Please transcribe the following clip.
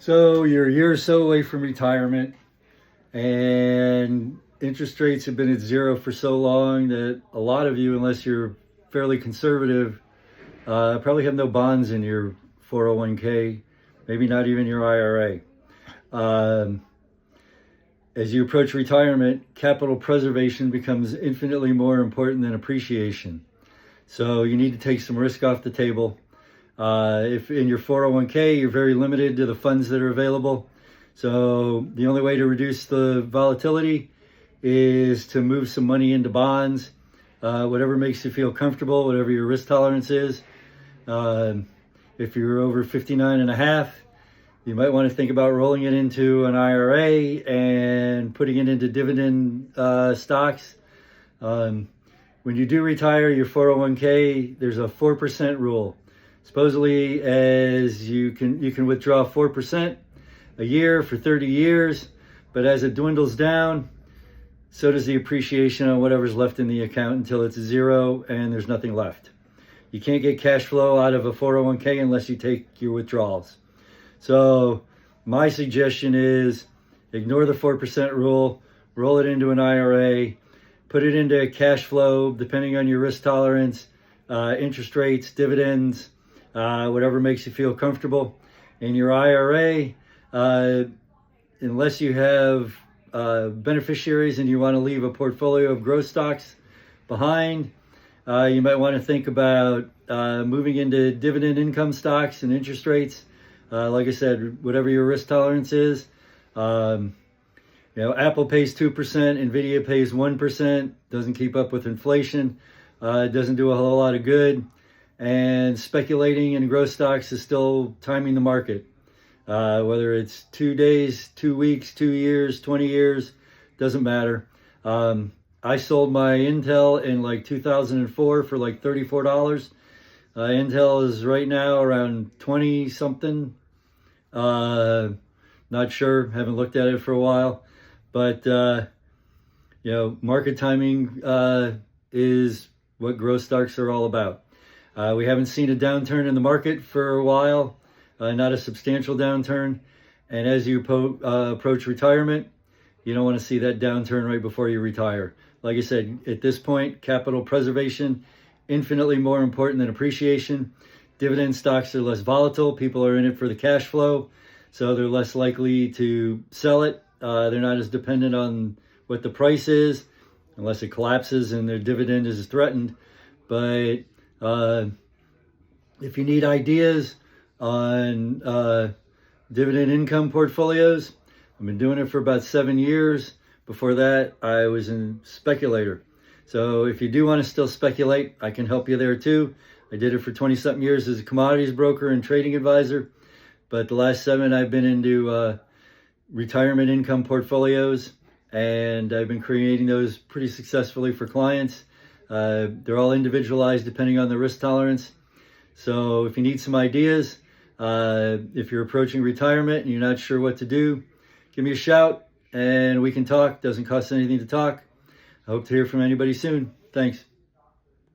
So you're a year or so away from retirement, and interest rates have been at zero for so long that a lot of you, unless you're fairly conservative, probably have no bonds in your 401k, maybe not even your IRA. Um, as you approach retirement, capital preservation becomes infinitely more important than appreciation. So you need to take some risk off the table. If in your 401k, you're very limited to the funds that are available. So the only way to reduce the volatility is to move some money into bonds, whatever makes you feel comfortable, whatever your risk tolerance is. If you're over 59 and a half, you might want to think about rolling it into an IRA and putting it into dividend stocks. When you do retire your 401k, there's a 4% rule. Supposedly, as you can withdraw 4% a year for 30 years, but as it dwindles down, so does the appreciation on whatever's left in the account until it's zero and there's nothing left. You can't get cash flow out of a 401k unless you take your withdrawals. So my suggestion is ignore the 4% rule, roll it into an IRA, put it into cash flow depending on your risk tolerance, interest rates, dividends, whatever makes you feel comfortable. In your IRA, unless you have beneficiaries and you want to leave a portfolio of growth stocks behind, you might want to think about moving into dividend income stocks and interest rates. Like I said, whatever your risk tolerance is. Apple pays 2%, Nvidia pays 1%, doesn't keep up with inflation, doesn't do a whole lot of good. And speculating in growth stocks is still timing the market. Whether it's 2 days, 2 weeks, 2 years, 20 years, doesn't matter. I sold my Intel in like 2004 for like $34. Intel is right now around 20 something. Not sure, haven't looked at it for a while. But, market timing is what growth stocks are all about. We haven't seen a downturn in the market for a while, not a substantial downturn. And as you approach retirement, you don't want to see that downturn right before you retire. Like I said, at this point, capital preservation, infinitely more important than appreciation. Dividend stocks are less volatile. People are in it for the cash flow, so they're less likely to sell it. They're not as dependent on what the price is, unless it collapses and their dividend is threatened. But if you need ideas on dividend income portfolios, I've been doing it for about 7 years. Before that, I was a speculator. So if you do want to still speculate, I can help you there too. I did it for 20-something years as a commodities broker and trading advisor. But the last 7, I've been into retirement income portfolios, and I've been creating those pretty successfully for clients. They're all individualized depending on the risk tolerance. So if you need some ideas, if you're approaching retirement and you're not sure what to do, give me a shout and we can talk. Doesn't cost anything to talk. I hope to hear from anybody soon. Thanks.